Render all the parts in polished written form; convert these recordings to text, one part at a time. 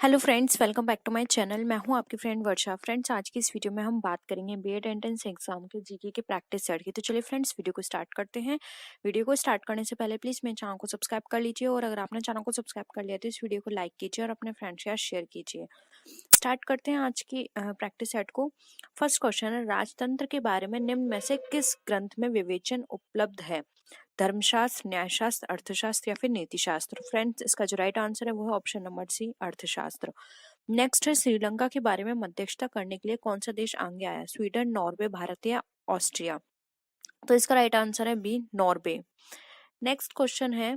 Hello friends, welcome back to my channel. मैं हूं आपकी फ्रेंड वर्षा। फ्रेंड्स, आज की इस वीडियो में हम बात करेंगे बीएड एंट्रेंस एग्जाम के जीके के प्रैक्टिस सेट की। तो चलिए फ्रेंड्स, वीडियो को स्टार्ट करते हैं। वीडियो को स्टार्ट करने से पहले प्लीज़ मेरे चैनल को सब्सक्राइब कर लीजिए, और अगर आपने चैनल को सब्सक्राइब कर लिया तो इस वीडियो को लाइक कीजिए और अपने फ्रेंड्स के साथ शेयर कीजिए। स्टार्ट करते हैं आज की प्रैक्टिस सेट को। फर्स्ट क्वेश्चन है, राजतंत्र के बारे में निम्न में से किस ग्रंथ में विवेचन उपलब्ध है? धर्मशास्त्र, न्यायशास्त्र, अर्थशास्त्र या फिर नीतिशास्त्र? फ्रेंड्स, इसका जो राइट आंसर है वो है ऑप्शन नंबर सी, अर्थशास्त्र। नेक्स्ट है, श्रीलंका के बारे में मध्यस्थता करने के लिए कौन सा देश आगे आया? स्वीडन, नॉर्वे, भारत या ऑस्ट्रिया? तो इसका राइट आंसर है बी, नॉर्वे। नेक्स्ट क्वेश्चन है,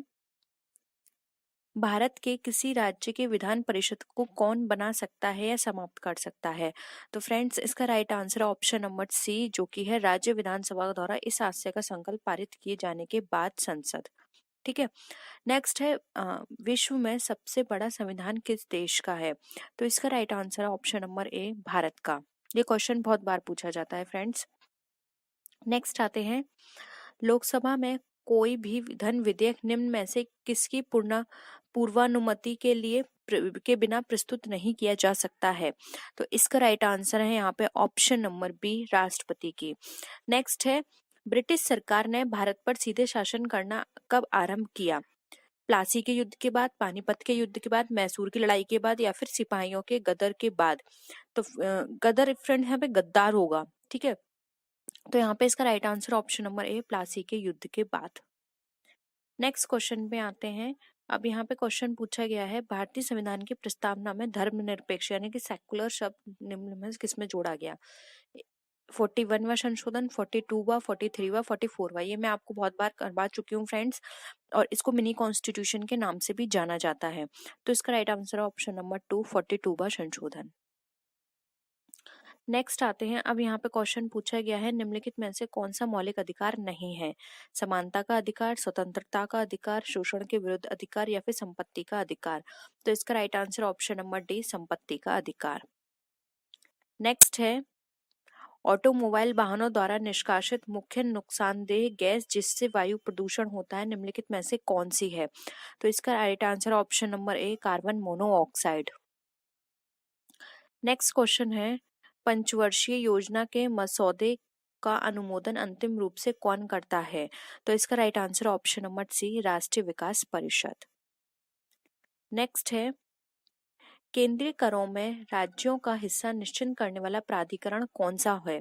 भारत के किसी राज्य के विधान परिषद को कौन बना सकता है या समाप्त कर सकता है? तो फ्रेंड्स, इसका राइट आंसर है ऑप्शन नंबर सी, जो कि है राज्य विधानसभा द्वारा इस आशय का संकल्प पारित किए जाने के बाद संसद। ठीक है। नेक्स्ट है, विश्व में सबसे बड़ा संविधान किस देश का है? तो इसका राइट आंसर है ऑप्शन नंबर ए, भारत का। ये क्वेश्चन बहुत बार पूछा जाता है फ्रेंड्स। नेक्स्ट आते हैं, लोकसभा में कोई भी धन विधेयक निम्न में से किसकी पूर्वानुमति के बिना प्रस्तुत नहीं किया जा सकता है? तो इसका राइट आंसर है यहाँ पे ऑप्शन नंबर बी, राष्ट्रपति की। नेक्स्ट है, ब्रिटिश सरकार ने भारत पर सीधे शासन करना कब आरंभ किया? प्लासी के युद्ध के बाद, पानीपत के युद्ध के बाद, मैसूर की लड़ाई के बाद या फिर सिपाहियों के गदर के बाद? तो गदर फ्रेंड यहाँ पे गद्दार होगा। ठीक है, तो यहाँ पे इसका right answer option number A, Plassey के युद्ध के बाद। नेक्स्ट क्वेश्चन पे आते हैं। अब यहाँ पे क्वेश्चन पूछा गया है, भारतीय संविधान की प्रस्तावना में धर्मनिरपेक्ष यानी कि सेकुलर शब्द निम्न में किसमें जोड़ा गया? 41वां संशोधन, 42वां, 43वां, 44वां? ये मैं आपको बहुत बार करवा चुकी हूँ फ्रेंड्स, और इसको मिनी कॉन्स्टिट्यूशन के नाम से भी जाना जाता है। तो इसका राइट आंसर है ऑप्शन नंबर 2, 42वां संशोधन। नेक्स्ट आते हैं। अब यहाँ पे क्वेश्चन पूछा गया है, निम्नलिखित में से कौन सा मौलिक अधिकार नहीं है? समानता का अधिकार, स्वतंत्रता का अधिकार, शोषण के विरुद्ध अधिकार या फिर संपत्ति का अधिकार? तो इसका right answer option number D, संपत्ति का अधिकार। नेक्स्ट है, ऑटोमोबाइल वाहनों द्वारा निष्कासित मुख्य नुकसानदेह गैस जिससे वायु प्रदूषण होता है निम्नलिखित में से कौन सी है? तो इसका right answer option number A, carbon monoxide. Next question है, पंचवर्षीय योजना के मसौदे का अनुमोदन अंतिम रूप से कौन करता है? तो इसका right answer option number C, Rashtriya Vikas परिषद। नेक्स्ट है, केंद्रीय करों में राज्यों का हिस्सा निश्चित करने वाला प्राधिकरण कौन सा है?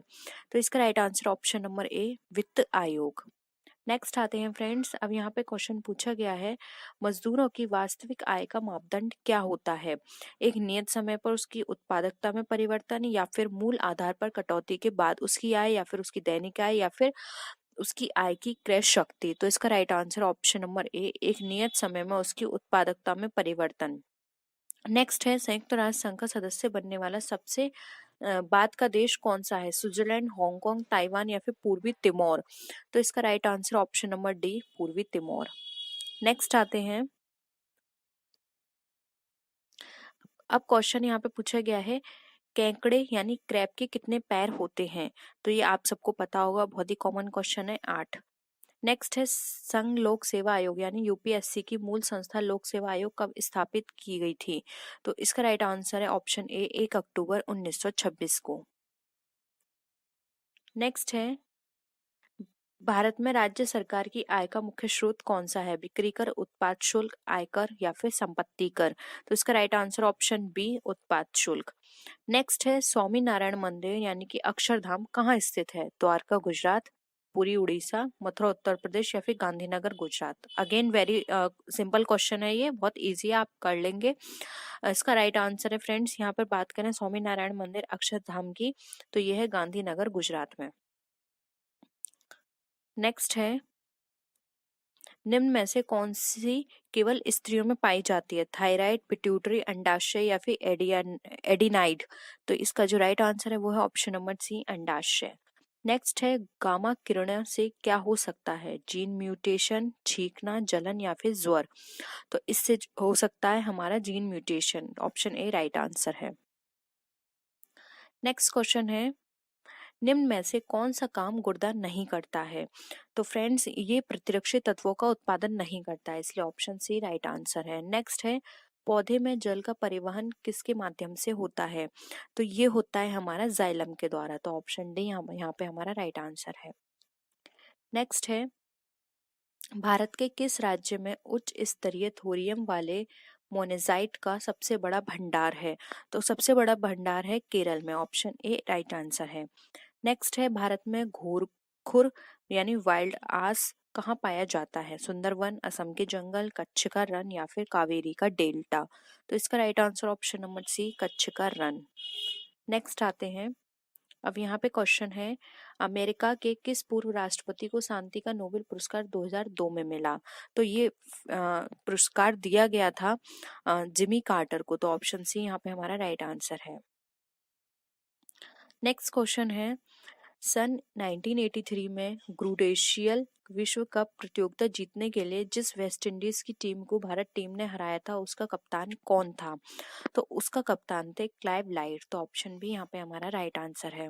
तो इसका right answer option number A, वित्त आयोग। नेक्स्ट आते हैं फ्रेंड्स। अब यहाँ पे क्वेश्चन पूछा गया है, मजदूरों की वास्तविक आय का मापदंड क्या होता है? एक नियत समय पर उसकी उत्पादकता में परिवर्तन, या फिर मूल आधार पर कटौती के बाद उसकी आय, या फिर उसकी दैनिक आय, या फिर उसकी आय की क्रय शक्ति? तो इसका right answer option number A, एक नियत समय में उसकी उत्पादकता में परिवर्तन। नेक्स्ट है, संयुक्त राष्ट्र संघ का सदस्य बनने वाला सबसे बाद का देश कौन सा है? स्विट्जरलैंड, हांगकांग, ताइवान या फिर पूर्वी तिमोर? तो इसका right answer option number D, पूर्वी तिमोर। नेक्स्ट आते हैं। अब क्वेश्चन यहाँ पे पूछा गया है, केकड़े यानी क्रैब के कितने पैर होते हैं? तो ये आप सबको पता होगा, बहुत ही कॉमन क्वेश्चन है, 8। नेक्स्ट है, संघ लोक सेवा आयोग यानी यूपीएससी की मूल संस्था लोक सेवा आयोग कब स्थापित की गई थी? तो इसका राइट आंसर है ऑप्शन ए, 1 अक्टूबर 1926 को। नेक्स्ट है, भारत में राज्य सरकार की आय का मुख्य स्रोत कौन सा है? बिक्री कर, उत्पाद शुल्क, आयकर या फिर संपत्ति कर? तो इसका राइट आंसर ऑप्शन बी, उत्पाद शुल्क। नेक्स्ट है, स्वामी नारायण मंदिर यानी कि अक्षरधाम कहाँ स्थित है? द्वारका गुजरात, पुरी उड़ीसा, मथुरा उत्तर प्रदेश या फिर Gandhinagar Gujarat? Again very simple question है, ये बहुत इजी है, आप कर लेंगे। इसका राइट आंसर है फ्रेंड्स, यहाँ पर बात करें स्वामी नारायण मंदिर अक्षरधाम की, तो यह है गांधीनगर गुजरात में। नेक्स्ट है, निम्न में से कौन सी केवल स्त्रियों में पाई जाती है? थायराइड, पिट्यूटरी, अंडाशय या फिर एडिनाइड? तो इसका जो राइट आंसर है वो है ऑप्शन नंबर सी, अंडाशय। नेक्स्ट है, गामा किरण से क्या हो सकता है? जीन म्यूटेशन, छींकना, जलन या फिर ज्वर? तो इससे हो सकता है हमारा gene mutation, option A right answer है। नेक्स्ट क्वेश्चन है, निम्न में से कौन सा काम गुर्दा नहीं करता है? तो फ्रेंड्स, ये प्रतिरक्षी तत्वों का उत्पादन नहीं करता है, इसलिए ऑप्शन सी राइट आंसर है। नेक्स्ट है, पौधे में जल का परिवहन किसके माध्यम से होता है? तो ये होता है हमारा जाइलम के द्वारा। तो ऑप्शन डी यहाँ पे हमारा राइट आंसर है। नेक्स्ट है, भारत के किस राज्य में उच्च स्तरीय थोरियम वाले मोनेजाइट का सबसे बड़ा भंडार है? तो सबसे बड़ा भंडार है केरल में। ऑप्शन ए राइट आंसर है। नेक्स्ट है, भारत में घोरखुर यानी वाइल्ड आस कहाँ पाया जाता है? सुंदरवन, असम के जंगल, कच्छ का रण या फिर कावेरी का डेल्टा? तो इसका right answer option number C, Kutch का रण। नेक्स्ट आते हैं, अब यहाँ पे क्वेश्चन है, अमेरिका के किस पूर्व राष्ट्रपति को शांति का नोबेल पुरस्कार 2002 में मिला? तो ये पुरस्कार दिया गया था जिमी कार्टर को। तो ऑप्शन सी यहाँ पे हमारा राइट आंसर है। नेक्स्ट क्वेश्चन है, सन 1983 में ग्रुडेशियल विश्व कप प्रतियोगिता जीतने के लिए जिस वेस्टइंडीज की टीम को भारत टीम ने हराया था उसका कप्तान कौन था? तो उसका कप्तान थे क्लाइव लाइट। तो ऑप्शन बी यहाँ पे हमारा राइट आंसर है।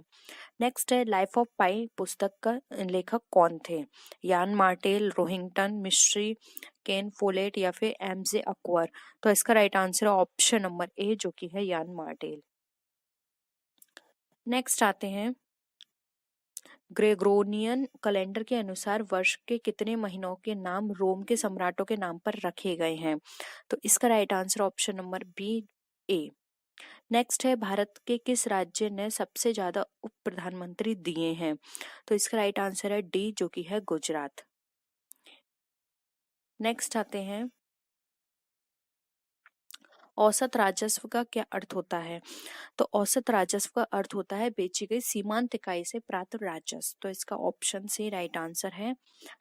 नेक्स्ट है, लाइफ ऑफ पाई पुस्तक का लेखक कौन थे? यान मार्टेल, रोहिंगटन मिस्ट्री, केन फोलेट या फिर एमजे अकबर? तो इसका राइट आंसर है ऑप्शन नंबर ए, जो कि है यान मार्टेल। नेक्स्ट आते हैं, ग्रेगोरियन कैलेंडर के अनुसार वर्ष के कितने महीनों के नाम रोम के सम्राटों के नाम पर रखे गए हैं? तो इसका right answer option number B, A. Next है, भारत के किस राज्य ने सबसे ज्यादा उप प्रधानमंत्री दिए हैं? तो इसका राइट आंसर है डी, जो कि है गुजरात। नेक्स्ट आते हैं, औसत राजस्व का क्या अर्थ होता है? तो औसत राजस्व का अर्थ होता है बेची गई सीमांत इकाई से प्राप्त राजस्व। तो इसका ऑप्शन सी राइट आंसर है।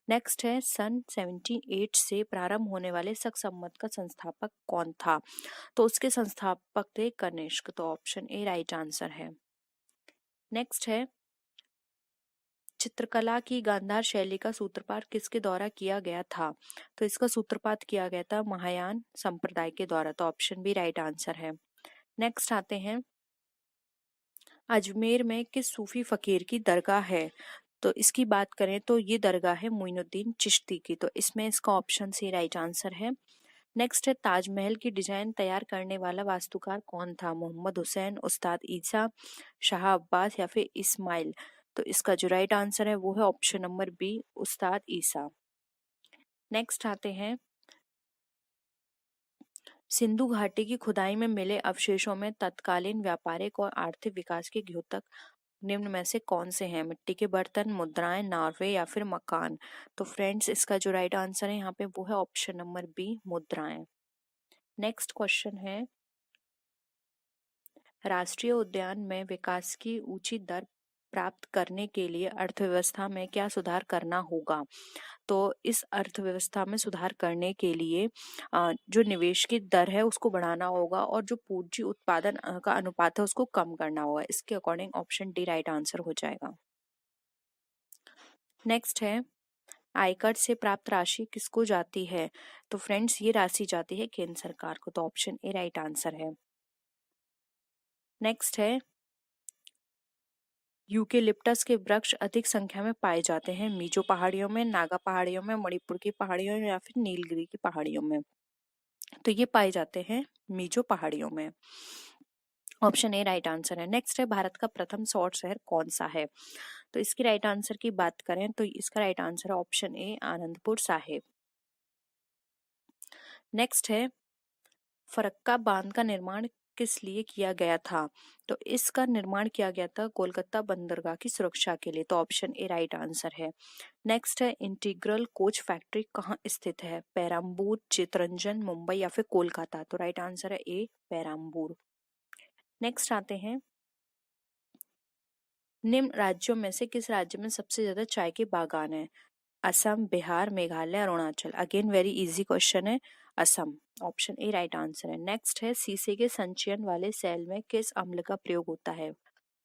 नेक्स्ट है, सन 78 से प्रारंभ होने वाले शक सम्मत का संस्थापक कौन था? तो उसके संस्थापक थे कनिष्क। तो ऑप्शन ए राइट आंसर है। नेक्स्ट है, चित्रकला की गांधार शैली का सूत्रपात किसके द्वारा किया गया था? तो इसका सूत्रपात किया गया था महायान संप्रदाय के द्वारा। तो ऑप्शन बी राइट आंसर है। नेक्स्ट आते हैं, अजमेर में किस सूफी फकीर की दरगाह है? तो इसकी बात करें तो ये दरगाह है मोइनुद्दीन चिश्ती की। तो इसमें इसका ऑप्शन सी राइट आंसर है। नेक्स्ट है, ताजमहल की डिजाइन तैयार करने वाला वास्तुकार कौन था? मोहम्मद हुसैन, उस्ताद ईसा, शाह अब्बास या फिर इस्माइल? तो इसका जो राइट आंसर है वो है ऑप्शन नंबर बी, उस्ताद ईसा। नेक्स्ट आते हैं, सिंधु घाटी की खुदाई में मिले अवशेषों में तत्कालीन व्यापारिक और आर्थिक विकास के द्योतक निम्न में से कौन से हैं? मिट्टी के बर्तन, मुद्राएं, नार्वे या फिर मकान? तो फ्रेंड्स, इसका जो राइट आंसर है यहाँ पे वो है ऑप्शन नंबर बी, मुद्राएं। नेक्स्ट क्वेश्चन है, राष्ट्रीय उद्यान में विकास की ऊंची दर प्राप्त करने के लिए अर्थव्यवस्था में क्या सुधार करना होगा? तो इस अर्थव्यवस्था में सुधार करने के लिए जो निवेश की दर है उसको बढ़ाना होगा और जो पूंजी उत्पादन का अनुपात है उसको कम करना होगा। इसके according option D right answer हो जाएगा। नेक्स्ट है, आयकर से प्राप्त राशि किसको जाती है? तो फ्रेंड्स, ये राशि जाती है केंद्र सरकार को। तो ऑप्शन ए राइट आंसर है। नेक्स्ट है, यूकेलिप्टस के वृक्ष अधिक संख्या में पाए जाते हैं मिजो पहाड़ियों में, नागा पहाड़ियों में, मणिपुर की पहाड़ियों में या फिर नीलगिरी की पहाड़ियों में? तो ये पाए जाते हैं मिजो पहाड़ियों में। ऑप्शन ए राइट आंसर है। नेक्स्ट है, भारत का प्रथम सौर शहर कौन सा है? तो इसकी राइट आंसर की बात करें तो इसका राइट आंसर है option A, Anandpur Sahib. Next है, फरक्का बांध का निर्माण किस लिए किया गया था? तो इसका निर्माण किया गया था कोलकाता बंदरगाह की सुरक्षा के लिए। तो ऑप्शन ए राइट आंसर है। नेक्स्ट है, इंटीग्रल कोच फैक्ट्री कहाँ स्थित है? पेराम्बूर, चितरंजन, मुंबई या फिर कोलकाता? तो राइट आंसर है ए, पेराम्बूर। नेक्स्ट आते हैं, निम्न राज्यों में से किस राज्य में सबसे ज्यादा चाय के बागान है? Assam, Bihar, Meghalaya, Arunachal? Again very easy question है, Assam. Option A right answer है। नेक्स्ट है, शीशे के संचयन वाले सेल में किस अम्ल का प्रयोग होता है?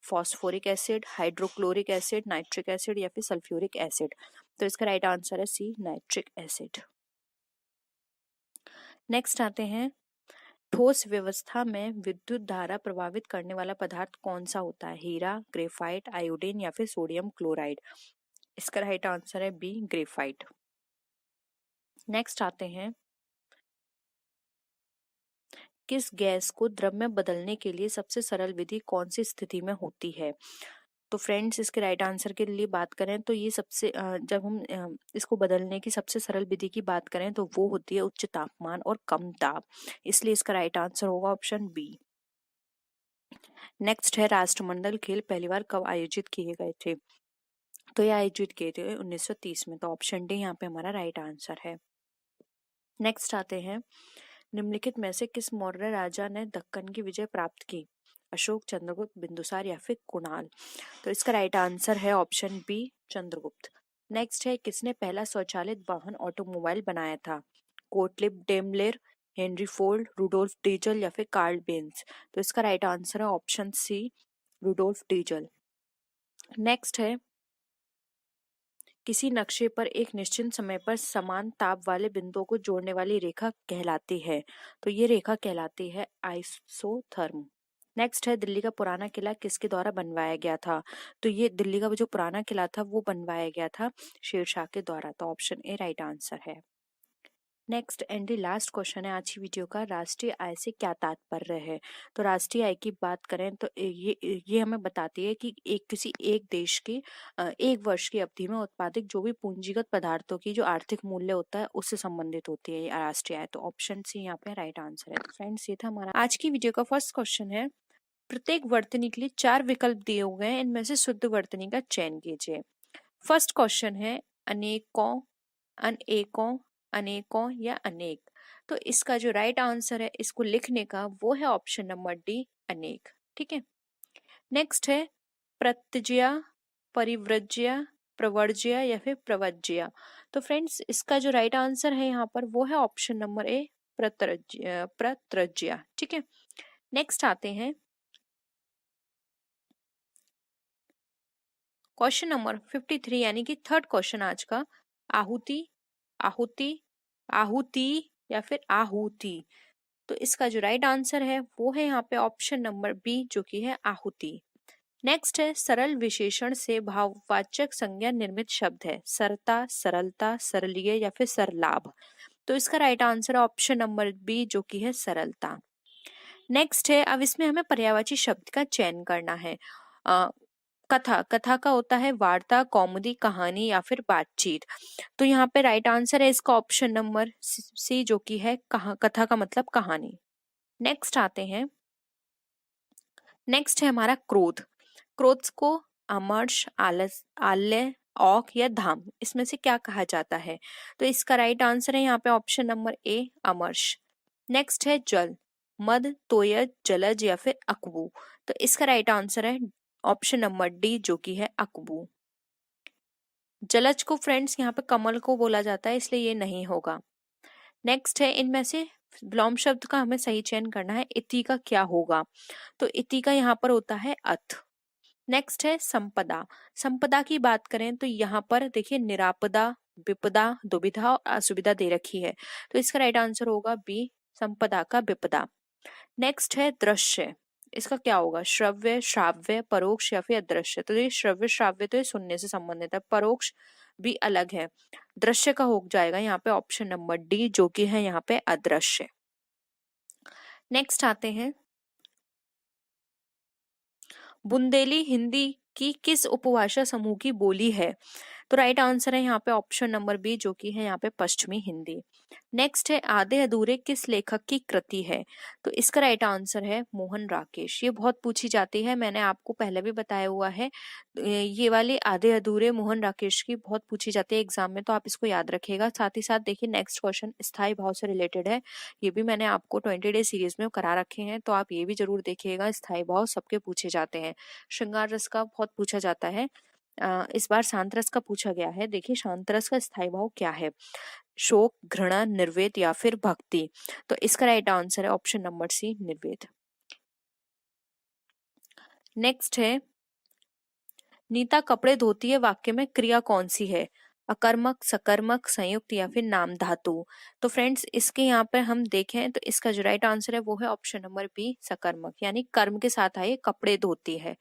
Phosphoric acid, hydrochloric acid, nitric acid या फिर सल्फ्यूरिक एसिड? तो इसका राइट आंसर है सी, नाइट्रिक एसिड। नेक्स्ट आते हैं, ठोस व्यवस्था में विद्युत धारा प्रभावित करने वाला पदार्थ कौन सा होता है? हीरा, ग्रेफाइट, आयोडीन या फिर सोडियम क्लोराइड? इसका राइट आंसर है बी, ग्रेफाइट। नेक्स्ट आते हैं, किस गैस को द्रव में बदलने के लिए सबसे सरल विधि कौन सी स्थिति में होती है? तो फ्रेंड्स इसके राइट आंसर के लिए बात करें तो ये जब हम इसको बदलने की सबसे सरल विधि की बात करें तो वो होती है उच्च तापमान और कम दाब, इसलिए इसका राइट आंसर होगा ऑप्शन बी। नेक्स्ट है राष्ट्रमंडल खेल पहली बार कब आयोजित किए गए थे? तो ये आयोजित किए थे 1930 में, तो ऑप्शन डी यहाँ पे हमारा राइट आंसर है। नेक्स्ट आते हैं, निम्नलिखित में से किस मौर्य राजा ने दक्कन की विजय प्राप्त की? अशोक, चंद्रगुप्त, बिंदुसार या फिर कुणाल? तो इसका राइट आंसर है ऑप्शन बी, चंद्रगुप्त। नेक्स्ट है, किसने पहला स्वचालित वाहन ऑटोमोबाइल बनाया था? Gottlieb Daimler, Henry Ford, Rudolf Diesel या फिर कार्ल बेंज? तो इसका राइट आंसर है option C, Rudolf Diesel. Next है, किसी नक्शे पर एक निश्चित समय पर समान ताप वाले बिंदुओं को जोड़ने वाली रेखा कहलाती है? तो ये रेखा कहलाती है आइसोथर्म। नेक्स्ट है, दिल्ली का पुराना किला किसके द्वारा बनवाया गया था? तो ये दिल्ली का जो पुराना किला था वो बनवाया गया था शेरशाह के द्वारा, तो ऑप्शन ए राइट आंसर है। नेक्स्ट एंड लास्ट क्वेश्चन है आज की वीडियो का, राष्ट्रीय आय से क्या तात्पर्य है? तो राष्ट्रीय आय की बात करें तो ये हमें बताती है कि किसी एक देश की एक वर्ष की अवधि में उत्पादित जो भी पूंजीगत पदार्थों की जो आर्थिक मूल्य होता है उससे संबंधित होती है ये राष्ट्रीय आय, तो ऑप्शन सी यहाँ पे राइट आंसर है। तो फ्रेंड्स ये था हमारा आज की वीडियो का फर्स्ट क्वेश्चन है, प्रत्येक वर्तनी के लिए 4 विकल्प दिए हुए हैं, इनमें से शुद्ध वर्तनी का चयन कीजिए। फर्स्ट क्वेश्चन है, अनेकों, अनेकों, अनेकों या अनेक? तो इसका जो राइट आंसर है इसको लिखने का वो है ऑप्शन नंबर डी, अनेक। ठीक है। नेक्स्ट है, प्रत्यज्या, परिव्रज्या, प्रवर्ज्या या फिर प्रवज्या? तो फ्रेंड्स इसका जो राइट आंसर है यहाँ पर वो है ऑप्शन नंबर ए, प्रत्रज्या। ठीक है। नेक्स्ट आते हैं क्वेश्चन नंबर 53 यानी कि थर्ड क्वेश्चन आज का, आहुति, आहुति, आहुति या फिर आहुति? तो इसका जो राइट आंसर है वो है यहाँ पे ऑप्शन नंबर बी, जो कि है आहुति। नेक्स्ट है, सरल विशेषण से भाववाचक संज्ञा निर्मित शब्द है, सरता, सरलता, सरलीय या फिर सरलाभ? तो इसका right answer option number B, जो कि है सरलता। नेक्स्ट है, अब इसमें हमें पर्यायवाची शब्द का चयन करना है। कथा, कथा का होता है वार्ता, कौमुदी, कहानी या फिर बातचीत? तो यहाँ पे राइट आंसर है इसका ऑप्शन नंबर सी, जो कि है कथा का मतलब कहानी। नेक्स्ट आते हैं, नेक्स्ट है हमारा क्रोध। क्रोध को अमर्ष, आलस, आल्य, औक या धाम, इसमें से क्या कहा जाता है? तो इसका राइट आंसर है यहाँ पे ऑप्शन नंबर ए, अमर्ष। नेक्स्ट है जल, मद, तोयज, जलज या फिर अकबू? तो इसका राइट आंसर है ऑप्शन नंबर डी, जो कि है अकबू। जलज को फ्रेंड्स यहाँ पे कमल को बोला जाता है, इसलिए ये नहीं होगा। नेक्स्ट है, इनमें से विलोम शब्द का हमें सही चयन करना है, इति का क्या होगा? तो इति का यहाँ पर होता है अथ। नेक्स्ट है संपदा। संपदा की बात करें तो यहाँ पर देखिए निरापदा, विपदा, दुविधा और असुविधा दे रखी है, तो इसका राइट आंसर होगा बी, संपदा का विपदा। नेक्स्ट है दृश्य, इसका क्या होगा? श्रव्य, श्राव्य, परोक्ष या फिर अदृश्य? तो ये श्रव्य श्राव्य तो ये सुनने से संबंधित है, परोक्ष भी अलग है। दृश्य का हो जाएगा यहाँ पे ऑप्शन नंबर डी, जो कि है यहाँ पे अदृश्य। नेक्स्ट आते हैं, बुंदेली हिंदी की किस उपभाषा समूह की बोली है? तो राइट आंसर है यहाँ पे ऑप्शन नंबर बी, जो कि है यहाँ पे पश्चिमी हिंदी। नेक्स्ट है, आधे अधूरे किस लेखक की कृति है? तो इसका राइट आंसर है मोहन राकेश। ये बहुत पूछी जाती है, मैंने आपको पहले भी बताया हुआ है, ये वाली आधे अधूरे मोहन राकेश की बहुत पूछी जाती है एग्जाम में, तो आप इसको याद रखिएगा। साथ ही साथ देखिए नेक्स्ट क्वेश्चन स्थायी भाव से रिलेटेड है, ये भी मैंने आपको 20 डे सीरीज में करा रखे हैं, तो आप ये भी जरूर देखिएगा। स्थायी भाव सबके पूछे जाते हैं। श्रृंगार रस का बहुत पूछा जाता है, इस बार शांत रस का पूछा गया है। देखिए शांत रस का स्थायी भाव क्या है? शोक, घृणा, निर्वेद या फिर भक्ति? तो इसका राइट आंसर है ऑप्शन नंबर सी, निर्वेद। नेक्स्ट है, नीता कपड़े धोती है वाक्य में क्रिया कौन सी है? अकर्मक, सकर्मक, संयुक्त या फिर नाम धातु। तो फ्रेंड्स इसके यहाँ पर हम देखें तो इसका जो राइट आंसर है वो है ऑप्शन नंबर बी, सकर्मक, यानी कर्म के साथ आए कपड़े धोती है।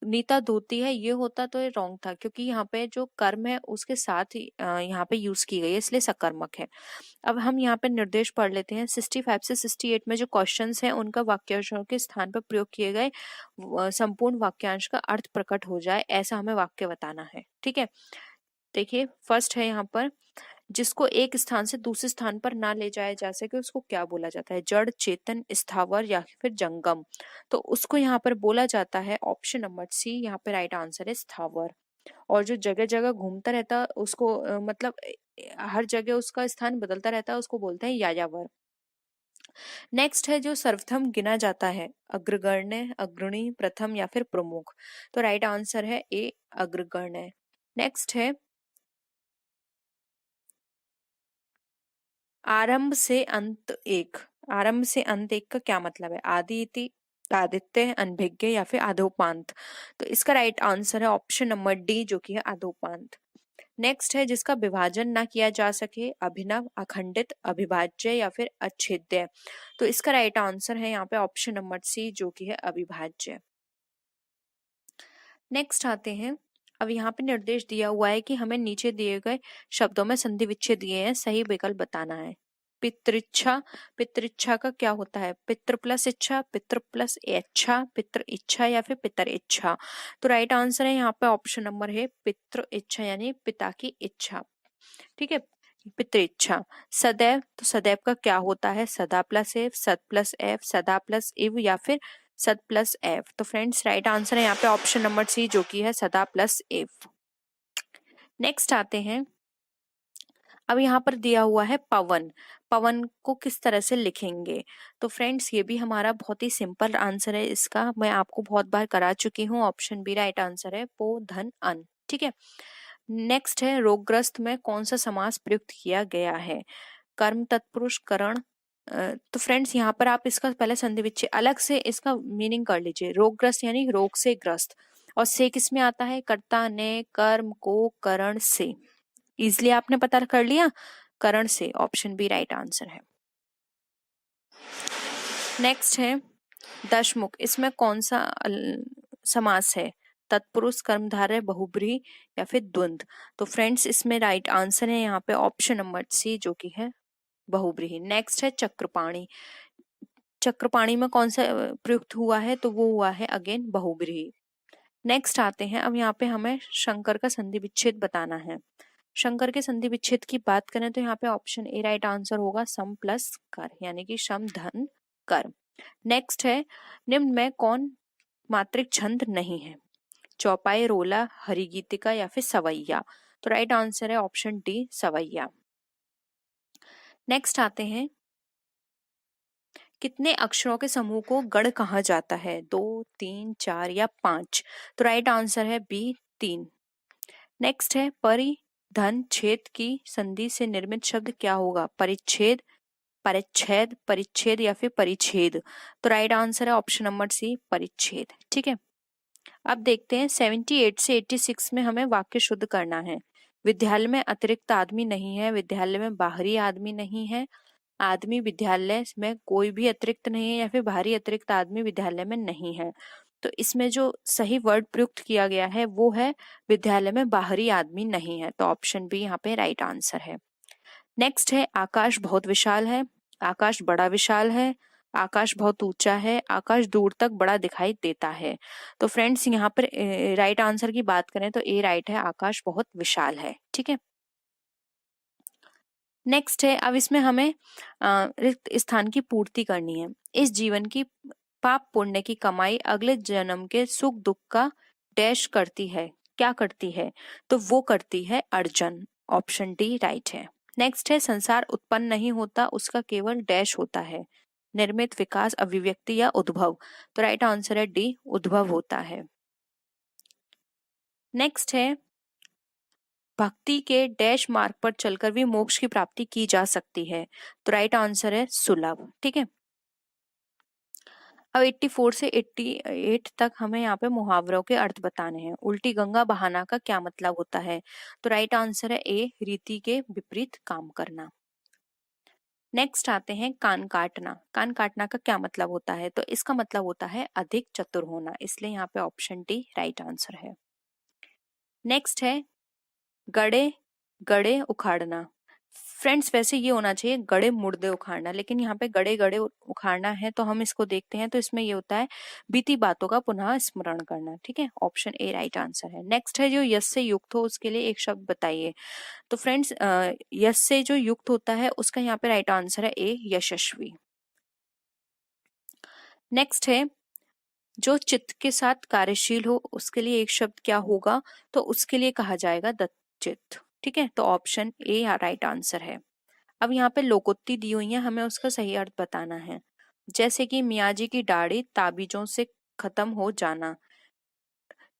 नीता धोती है ये होता तो ये रॉन्ग था, क्योंकि यहाँ पे जो कर्म है उसके साथ ही यहाँ पे यूज की गई है, इसलिए सकर्मक है। अब हम यहाँ पे निर्देश पढ़ लेते हैं। 65 से 68 में जो क्वेश्चंस हैं उनका वाक्यांशों के स्थान पर प्रयोग किए गए संपूर्ण वाक्यांश का अर्थ प्रकट हो जाए ऐसा हमें वाक्य बताना है। ठीक है, देखिए फर्स्ट है यहाँ पर, जिसको एक स्थान से दूसरे स्थान पर ना ले जाया जा सके उसको क्या बोला जाता है? जड़, चेतन, स्थावर या फिर जंगम। तो उसको यहाँ पर बोला जाता है ऑप्शन नंबर सी, यहाँ पे राइट आंसर है स्थावर। और जो जगह जगह घूमता रहता उसको मतलब हर जगह उसका स्थान बदलता रहता है उसको बोलते हैं यायावर। नेक्स्ट है जो सर्वप्रथम गिना जाता है, अग्रगण्य, अग्रणी, प्रथम या फिर प्रमुख। तो राइट आंसर है ए, अग्रगण्य। नेक्स्ट है आरंभ से अंत एक। आरंभ से अंत एक का क्या मतलब है? आदि इति, आदित्य, अनभिज्ञ या फिर आधोपांत। तो इसका राइट आंसर है ऑप्शन नंबर डी, जो कि है आधोपांत। नेक्स्ट है जिसका विभाजन ना किया जा सके, अभिनव, अखंडित, अविभाज्य या फिर अच्छेद्य। तो इसका राइट आंसर है यहाँ पे ऑप्शन नंबर सी, जो कि है अविभाज्य। नेक्स्ट आते हैं, अब यहाँ पे निर्देश दिया हुआ है कि हमें नीचे दिए गए शब्दों में संधि विच्छेद दिए हैं, सही विकल्प बताना है। पितृच्छा, पितृच्छा का क्या होता है? पितृ प्लस इच्छा, पितृ प्लस इच्छा, पितृ इच्छा या फिर पितर इच्छा। तो राइट आंसर है यहाँ पे ऑप्शन नंबर है पितृ इच्छा, यानी पिता की इच्छा। ठीक है, पितृ इच्छा। सदैव, तो सदैव का क्या होता है? सदा प्लस एव, सद प्लस एफ, सदा प्लस इव या फिर सद प्लस एफ। तो फ्रेंड्स राइट आंसर है यहाँ पे ऑप्शन नंबर सी, जो कि है सदा प्लस एफ। नेक्स्ट आते हैं, अब यहाँ पर दिया हुआ है पवन। पवन को किस तरह से लिखेंगे? तो फ्रेंड्स ये भी हमारा बहुत ही सिंपल आंसर है, इसका मैं आपको बहुत बार करा चुकी हूँ। ऑप्शन बी राइट आंसर है, पो धन अन। ठीक है, नेक्स्ट है रोगग्रस्त में कौन सा समास प्रयुक्त किया गया है? कर्म तत्पुरुष करण। तो फ्रेंड्स यहाँ पर आप इसका पहले संधि विच्छेद अलग से इसका मीनिंग कर लीजिए। रोगग्रस्त यानी रोग से ग्रस्त, और से किस में आता है? कर्ता ने कर्म को करण से। इजिली आपने पता कर लिया, करण से। ऑप्शन बी राइट आंसर है। नेक्स्ट है दशमुख, इसमें कौन सा समास है? तत्पुरुष, कर्मधारय, बहुब्रीहि या फिर द्वंद्व। तो फ्रेंड्स इसमें राइट आंसर है यहाँ पे ऑप्शन नंबर सी, जो कि है बहुब्रीहि। नेक्स्ट है चक्रपाणी। चक्रपाणी में कौन सा प्रयुक्त हुआ है? तो वो हुआ है अगेन बहुब्रीहि। नेक्स्ट आते हैं, अब यहाँ पे हमें शंकर का संधि विच्छेद बताना है। शंकर के संधि विच्छेद की बात करें तो यहाँ पे ऑप्शन ए राइट आंसर होगा, सम प्लस कर, यानी कि सम धन कर। नेक्स्ट है निम्न में कौन मात्रिक छंद नहीं है? चौपाई, रोला, हरिगीतिका या फिर सवैया। तो राइट आंसर है ऑप्शन डी, सवैया। नेक्स्ट आते हैं, कितने अक्षरों के समूह को गण कहा जाता है? 2, 3, 4 या 5। तो राइट आंसर है बी, 3। नेक्स्ट है परि धन छेद की संधि से निर्मित शब्द क्या होगा? परिच्छेद, परिच्छेद, परिच्छेद या फिर परिच्छेद। तो राइट आंसर है ऑप्शन नंबर सी, परिच्छेद। ठीक है, अब देखते हैं 78 से 86 में हमें वाक्य शुद्ध करना है। विद्यालय में अतिरिक्त आदमी नहीं है, विद्यालय में बाहरी आदमी नहीं है, आदमी विद्यालय में कोई भी अतिरिक्त नहीं है या फिर बाहरी अतिरिक्त आदमी विद्यालय में नहीं है। तो इसमें जो सही वर्ड प्रयुक्त किया गया है वो है विद्यालय में बाहरी आदमी नहीं है। तो ऑप्शन बी यहाँ पे राइट आंसर है। नेक्स्ट है आकाश बहुत विशाल है, आकाश बड़ा विशाल है, आकाश बहुत ऊंचा है, आकाश दूर तक बड़ा दिखाई देता है। तो फ्रेंड्स यहाँ पर राइट आंसर की बात करें तो ए राइट है, आकाश बहुत विशाल है। ठीक है, नेक्स्ट है, अब इसमें हमें रिक्त स्थान की पूर्ति करनी है। इस जीवन की पाप पुण्य की कमाई अगले जन्म के सुख दुख का डैश करती है, क्या करती है? तो वो करती है अर्जन। ऑप्शन डी राइट है। नेक्स्ट है संसार उत्पन्न नहीं होता, उसका केवल डैश होता है, निर्मित, विकास, अभिव्यक्ति या उद्भव। तो राइट आंसर है डी, उद्भव होता है। नेक्स्ट है भक्ति के डैश मार्ग पर चलकर भी मोक्ष की प्राप्ति की जा सकती है। तो राइट आंसर है सुलभ। ठीक है, अब 84 से 88 तक हमें यहाँ पे मुहावरों के अर्थ बताने हैं। उल्टी गंगा बहाना का क्या मतलब होता है? तो राइट आंसर है ए, रीति के विपरीत काम करना। नेक्स्ट आते हैं कान काटना। कान काटना का क्या मतलब होता है? तो इसका मतलब होता है अधिक चतुर होना, इसलिए यहाँ पे ऑप्शन डी राइट आंसर है। नेक्स्ट है गड़े गड़े उखाड़ना। फ्रेंड्स वैसे ये होना चाहिए गड़े मुर्दे उखाड़ना, लेकिन यहाँ पे गड़े गड़े उखाड़ना है, तो हम इसको देखते हैं। तो इसमें ये होता है बीती बातों का पुनः स्मरण करना। ठीक है, ऑप्शन ए राइट आंसर है। नेक्स्ट है जो यस से युक्त हो, उसके लिए एक शब्द बताइए। तो फ्रेंड्स यस से जो युक्त होता है उसका यहाँ पे राइट आंसर है ए, यशस्वी। नेक्स्ट है जो चित्त के साथ कार्यशील हो, उसके लिए एक शब्द क्या होगा? तो उसके लिए कहा जाएगा दत्तचित्त। ठीक है, तो ऑप्शन ए राइट आंसर है। अब यहाँ पे लोकोक्ति दी हुई है, हमें उसका सही अर्थ बताना है। जैसे कि मियाजी की दाढ़ी ताबीजों से खत्म हो जाना।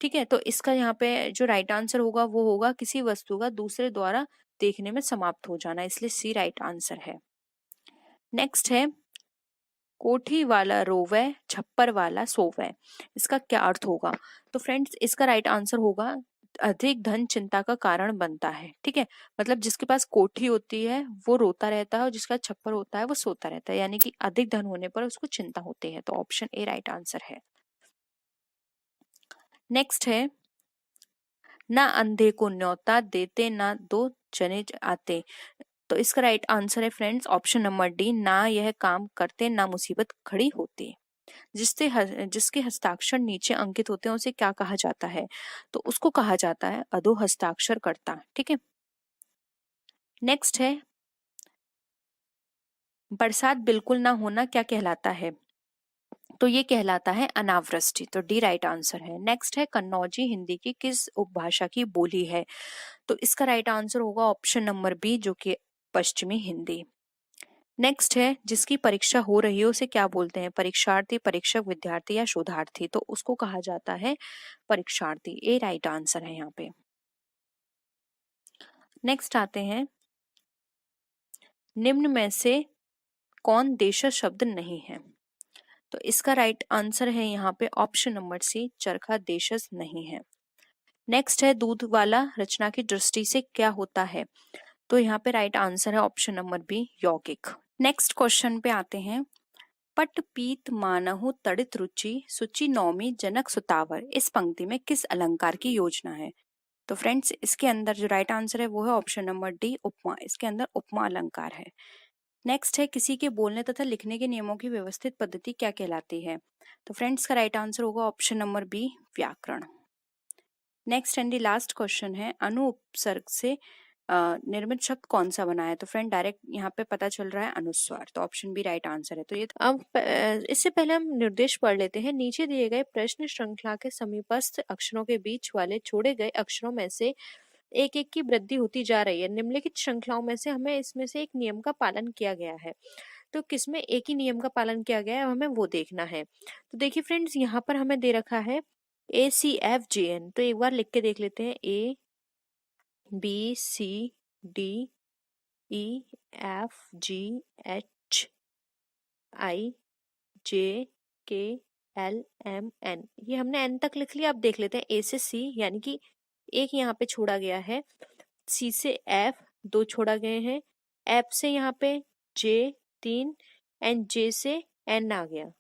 ठीक है, तो इसका यहाँ पे जो राइट आंसर होगा वो होगा किसी वस्तु का दूसरे द्वारा देखने में समाप्त हो जाना, इसलिए सी राइट आंसर है। नेक्स्ट है कोठी वाला रोवे छप्पर वाला सोवे। इसका क्या अर्थ होगा? तो फ्रेंड्स इसका राइट आंसर होगा अधिक धन चिंता का कारण बनता है। ठीक है, मतलब जिसके पास कोठी होती है वो रोता रहता है, और जिसका छप्पर होता है वो सोता रहता है, यानी कि अधिक धन होने पर उसको चिंता होती है। तो ऑप्शन ए राइट आंसर है। नेक्स्ट है ना अंधे को न्योता देते ना दो जने आते। तो इसका राइट आंसर है फ्रेंड्स ऑप्शन नंबर डी, ना यह काम करते ना मुसीबत खड़ी होती। जिसके हस्ताक्षर नीचे अंकित होते हैं उसे क्या कहा जाता है? तो उसको कहा जाता है अधो हस्ताक्षर कर्ता। ठीक है, नेक्स्ट है बरसात बिल्कुल ना होना क्या कहलाता है? तो ये कहलाता है अनावृष्टि। तो डी राइट आंसर है। नेक्स्ट है कन्नौजी हिंदी की किस उपभाषा की बोली है? तो इसका राइट आंसर होगा ऑप्शन नंबर बी, जो कि पश्चिमी हिंदी। नेक्स्ट है जिसकी परीक्षा हो रही है उसे क्या बोलते हैं? परीक्षार्थी, परीक्षक, विद्यार्थी या शोधार्थी? तो उसको कहा जाता है परीक्षार्थी। ए राइट आंसर है यहाँ पे। नेक्स्ट आते हैं निम्न में से कौन देशज शब्द नहीं है? तो इसका राइट आंसर है यहाँ पे ऑप्शन नंबर सी, चरखा देशज नहीं है। नेक्स्ट है दूध वाला रचना की दृष्टि से क्या होता है? तो यहाँ पे राइट आंसर है ऑप्शन नंबर बी, यौगिक। नेक्स्ट क्वेश्चन पे आते हैं पट पीत मानहु तड़ित रुचि सुचि नौमी जनक सुतावर। इस पंक्ति में किस अलंकार की योजना है? तो फ्रेंड्स इसके अंदर जो राइट आंसर है वो है ऑप्शन नंबर डी, उपमा। इसके अंदर उपमा अलंकार है। नेक्स्ट है किसी के बोलने तथा लिखने के नियमों की व्यवस्थित पद्धति क्या कहलाती है? तो फ्रेंड्स का राइट आंसर होगा ऑप्शन नंबर बी, व्याकरण। Next and the last question है अनु उपसर्ग से निर्मित शब्द कौन सा बना है? तो फ्रेंड डायरेक्ट यहाँ पे पता चल रहा है अनुस्वार। तो ऑप्शन बी राइट आंसर है। तो ये अब इससे पहले हम निर्देश पढ़ लेते हैं। नीचे दिए गए प्रश्न श्रृंखला के समीपस्थ अक्षरों के बीच वाले छोड़े गए अक्षरों में से एक एक की वृद्धि होती जा रही है। निम्नलिखित श्रृंखलाओं में से हमें इसमें से एक नियम का पालन किया गया है। तो किसमें एक ही नियम का पालन किया गया है हमें वो देखना है। तो देखिए फ्रेंड्स यहाँ पर हमें दे रखा है ACFGN। तो एक बार लिख के देख लेते हैं ABCDEFGHIJKLMN। ये हमने N तक लिख लिया। अब देख लेते हैं A से C, यानी कि एक यहाँ पे छोड़ा गया है, C से F दो छोड़ा गए हैं, F से यहाँ पे J तीन, एंड J से N आ गया।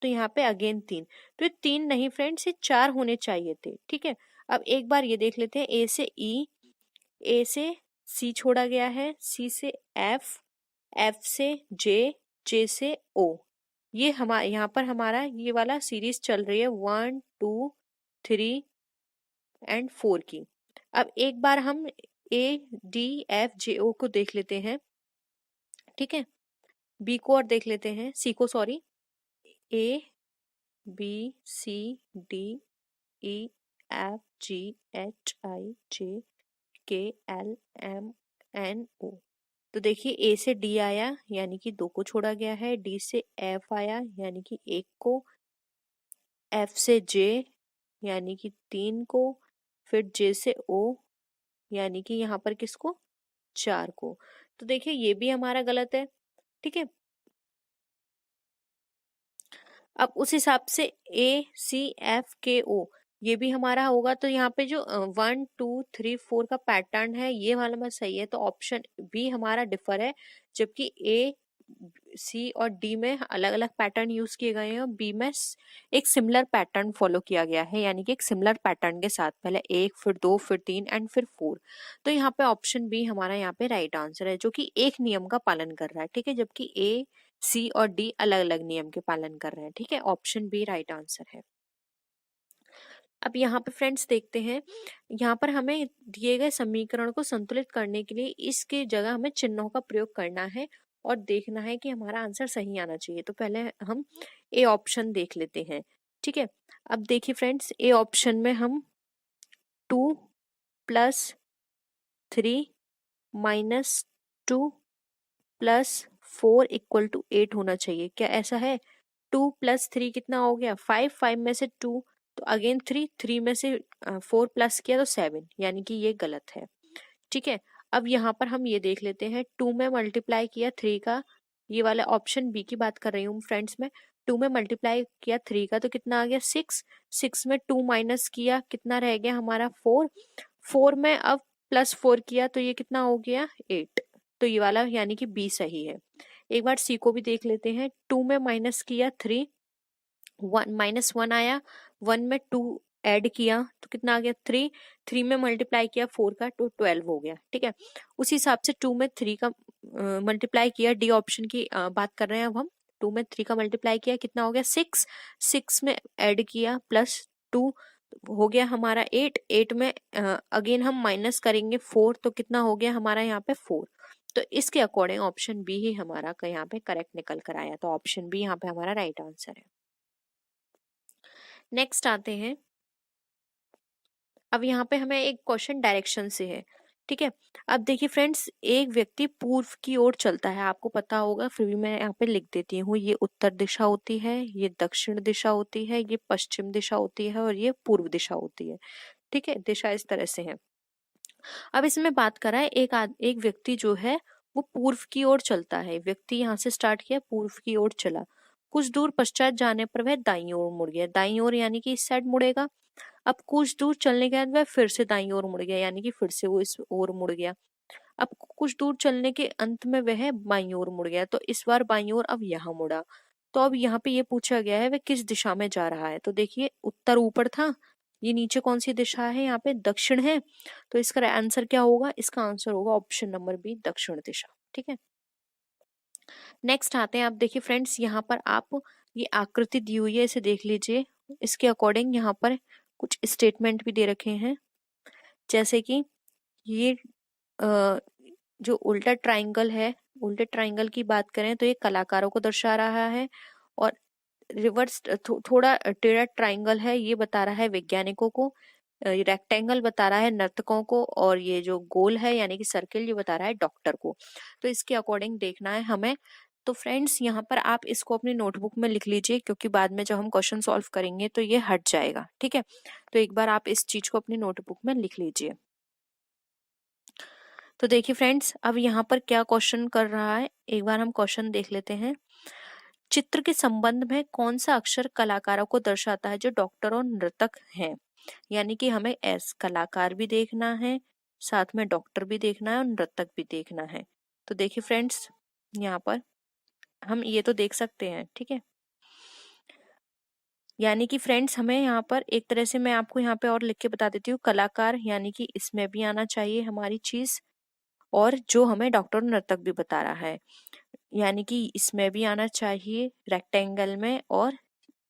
तो यहाँ पे अगेन तीन। तो ये तीन नहीं फ्रेंड्स, ये चार होने चाहिए थे। ठीक है, अब एक बार ये देख लेते हैं A से E, A से C छोड़ा गया है, C से F, F से J, J से O। ये हमारे यहाँ पर हमारा ये वाला सीरीज चल रही है 1 2 3 एंड 4 की। अब एक बार हम ADFJO को देख लेते हैं। ठीक है, B को और देख लेते हैं, C को सॉरी, ABCDEFGHIJKLMNO। तो देखिए A से D आया यानी कि दो को छोड़ा गया है, D से F आया यानी कि एक को, F से J यानी कि तीन को, फिर J से O यानी कि यहाँ पर किसको, चार को। तो देखिए ये भी हमारा गलत है। ठीक है, अब उस हिसाब से ACFKO ये भी हमारा होगा, तो यहाँ पे जो 1 2 3 4 का पैटर्न है ये वाला में सही है, तो ऑप्शन बी हमारा डिफर है, जबकि A C और D में अलग अलग पैटर्न यूज किए गए हैं और B में एक सिमिलर पैटर्न फॉलो किया गया है, यानी कि एक सिमिलर पैटर्न के साथ पहले 1 फिर 2 फिर 3 एंड फिर 4। तो यहाँ पे ऑप्शन बी हमारा यहाँ पे राइट आंसर है, जो कि एक नियम का पालन कर रहा है, ठीक है, जबकि A C और D अलग अलग नियम के पालन कर रहे हैं, ठीक है, ऑप्शन बी राइट आंसर है। अब यहाँ पे फ्रेंड्स देखते हैं, यहाँ पर हमें दिए गए समीकरण को संतुलित करने के लिए इसके जगह हमें चिन्हों का प्रयोग करना है और देखना है कि हमारा आंसर सही आना चाहिए। तो पहले हम ए ऑप्शन देख लेते हैं, ठीक है। अब देखिए फ्रेंड्स, ए ऑप्शन में हम 2 + 3 - 2 + 4 = 8 होना चाहिए। क्या ऐसा है? 2 + 3 कितना हो गया? 5, 5 में से 2 तो अगेन 3, 3 में से 4 प्लस किया तो 7, यानी कि ये गलत है, ठीक है। अब यहाँ पर हम ये देख लेते हैं, 2 में मल्टीप्लाई किया 3 का, ये वाला ऑप्शन बी की बात कर रही हूँ फ्रेंड्स में, 2 में मल्टीप्लाई किया 3 का तो कितना आ गया? 6, 6 में 2 माइनस किया कितना रह गया हमारा? 4, 4 में अब +4 किया तो ये कितना हो गया? 8। तो ये वाला यानी कि बी सही है। एक बार सी को भी देख लेते हैं, 2 में माइनस किया 3, 1 - 1 आया, 1 में 2 ऐड किया तो कितना आ गया? 3, 3 में मल्टीप्लाई किया 4 का तो 12 हो गया, ठीक है। उसी हिसाब से 2 में 3 का मल्टीप्लाई किया, डी ऑप्शन की बात कर रहे हैं अब हम, 2 में 3 का मल्टीप्लाई किया कितना हो गया? 6, 6 में ऐड किया +2 हो गया हमारा 8, 8 में अगेन हम माइनस करेंगे 4 तो कितना हो गया हमारा यहाँ पे? 4। तो इसके अकॉर्डिंग ऑप्शन बी ही हमारा यहाँ पे करेक्ट निकल कर आया, तो ऑप्शन बी यहाँ पे हमारा राइट आंसर है। नेक्स्ट आते हैं, अब यहाँ पे हमें एक क्वेश्चन डायरेक्शन से है, ठीक है। अब देखिए फ्रेंड्स, एक व्यक्ति पूर्व की ओर चलता है, आपको पता होगा, फिर भी मैं यहाँ पे लिख देती हूँ, ये उत्तर दिशा होती है, ये दक्षिण दिशा होती है, ये पश्चिम दिशा होती है और ये पूर्व दिशा होती है, ठीक है। दिशा इस तरह से है। अब इसमें बात करा है, एक व्यक्ति जो है वो पूर्व की ओर चलता है, व्यक्ति यहाँ से स्टार्ट किया, पूर्व की ओर चला, कुछ दूर पश्चात जाने पर वह दाईं ओर मुड़ गया, दाईं ओर यानी कि इस साइड मुड़ेगा। अब कुछ दूर चलने के बाद वह फिर से दाईं ओर मुड़ गया, यानी कि फिर से वो इस ओर मुड़ गया। अब कुछ दूर चलने के अंत में वह बाईं ओर मुड़ गया, तो इस बार बाईं ओर अब यहाँ मुड़ा। तो अब यहाँ पे ये पूछा गया है वह किस दिशा में जा रहा है, तो देखिए उत्तर ऊपर था, ये नीचे कौन सी दिशा है? यहाँ पे दक्षिण है, तो इसका आंसर क्या होगा? इसका आंसर होगा ऑप्शन नंबर बी, दक्षिण दिशा, ठीक है। नेक्स्ट आते हैं, आप देखिए फ्रेंड्स, यहाँ पर आप ये आकृति दी हुई है, इसे देख लीजिए, इसके अकॉर्डिंग यहाँ पर कुछ स्टेटमेंट भी दे रखे हैं, जैसे कि ये जो उल्टा ट्राइंगल है, उल्टे ट्राइंगल की बात करें तो ये कलाकारों को दर्शा रहा है, और रिवर्स थोड़ा टेढ़ा ट्राइंगल है ये बता रहा है वैज्ञानिकों को, रेक्टेंगल बता रहा है नर्तकों को, और ये जो गोल है यानी कि सर्किल ये बता रहा है डॉक्टर को। तो इसके अकॉर्डिंग देखना है हमें। तो फ्रेंड्स यहाँ पर आप इसको अपनी नोटबुक में लिख लीजिए, क्योंकि बाद में जब हम क्वेश्चन सॉल्व करेंगे तो ये हट जाएगा, ठीक है। तो एक बार आप इस चीज को अपनी नोटबुक में लिख लीजिए। तो देखिए फ्रेंड्स, अब यहाँ पर क्या क्वेश्चन कर रहा है, एक बार हम क्वेश्चन देख लेते हैं। चित्र के संबंध में कौन सा अक्षर कलाकारों को दर्शाता है जो डॉक्टर और नर्तक हैं? यानी कि हमें एस कलाकार भी देखना है, साथ में डॉक्टर भी देखना है और नर्तक भी देखना है। तो देखिए फ्रेंड्स, यहाँ पर हम ये तो देख सकते हैं, ठीक है। यानी कि फ्रेंड्स हमें यहाँ पर एक तरह से मैं आपको यहाँ पे और लिख के बता देती हूँ, कलाकार यानी कि इसमें भी आना चाहिए हमारी चीज, और जो हमें डॉक्टर नर्तक भी बता रहा है यानी कि इसमें भी आना चाहिए रेक्टेंगल में, और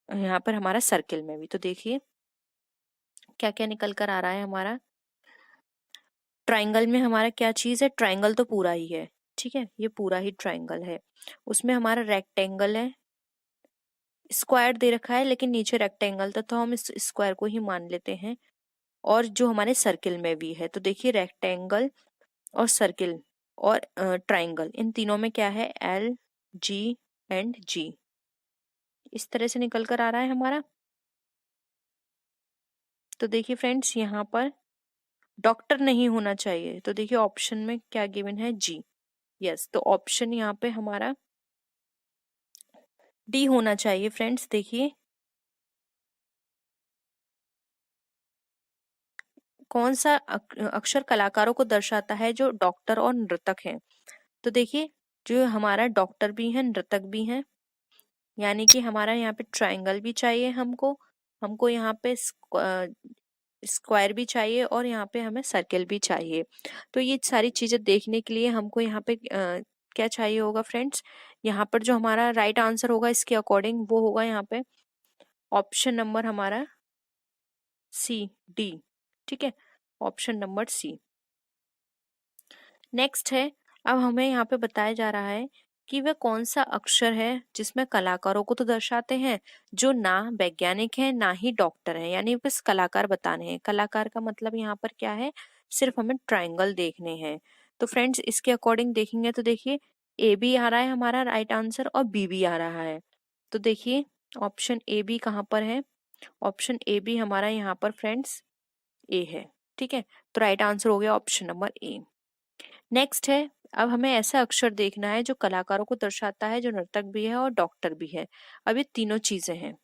यहाँ पर हमारा सर्किल में भी। तो देखिए क्या क्या निकल कर आ रहा है हमारा। ट्राइंगल में हमारा क्या चीज है? ट्राइंगल तो पूरा ही है, ठीक है, ये पूरा ही ट्राइंगल है। उसमें हमारा रेक्टेंगल है, स्क्वायर दे रखा है लेकिन नीचे रेक्टेंगल था, तो हम इस स्क्वायर को ही मान लेते हैं। और जो हमारे सर्किल में भी है, तो देखिए रेक्टेंगल और सर्किल और ट्राइंगल, इन तीनों में क्या है? एल, जी एंड जी, इस तरह से निकल कर आ रहा है हमारा। तो देखिए फ्रेंड्स, यहाँ पर डॉक्टर नहीं होना चाहिए, तो देखिए ऑप्शन में क्या गिवन है? जी। यस, तो ऑप्शन यहाँ पे हमारा डी होना चाहिए फ्रेंड्स। देखिए कौन सा अक्षर कलाकारों को दर्शाता है जो डॉक्टर और नर्तक हैं। तो देखिए जो हमारा डॉक्टर भी है नर्तक भी है, यानी कि हमारा यहाँ पे ट्रायंगल भी चाहिए हमको, हमको यहाँ पे स्क्वायर भी चाहिए और यहाँ पे हमें सर्कल भी चाहिए। तो ये सारी चीजें देखने के लिए हमको यहाँ पे क्या चाहिए होगा फ्रेंड्स, यहाँ पर जो हमारा राइट आंसर होगा इसके अकॉर्डिंग वो होगा यहाँ पे ऑप्शन नंबर हमारा सी, डी। ठीक है, ऑप्शन नंबर सी। नेक्स्ट है, अब हमें यहाँ पे बताया जा रहा है कि वह कौन सा अक्षर है जिसमें कलाकारों को तो दर्शाते हैं जो ना वैज्ञानिक है ना ही डॉक्टर है, यानी बस कलाकार बताने हैं। कलाकार का मतलब यहाँ पर क्या है, सिर्फ हमें ट्रायंगल देखने हैं। तो फ्रेंड्स इसके अकॉर्डिंग देखेंगे तो देखिए ए भी आ रहा है हमारा राइट आंसर और बी भी आ रहा है। तो देखिए ऑप्शन ए बी कहाँ पर है, ऑप्शन ए बी हमारा यहाँ पर फ्रेंड्स ए है। ठीक है, तो राइट आंसर हो गया ऑप्शन नंबर ए। नेक्स्ट है, अब हमें ऐसा अक्षर देखना है जो कलाकारों को दर्शाता है जो नर्तक भी है और डॉक्टर भी है। अब ये तीनों चीजें हैं।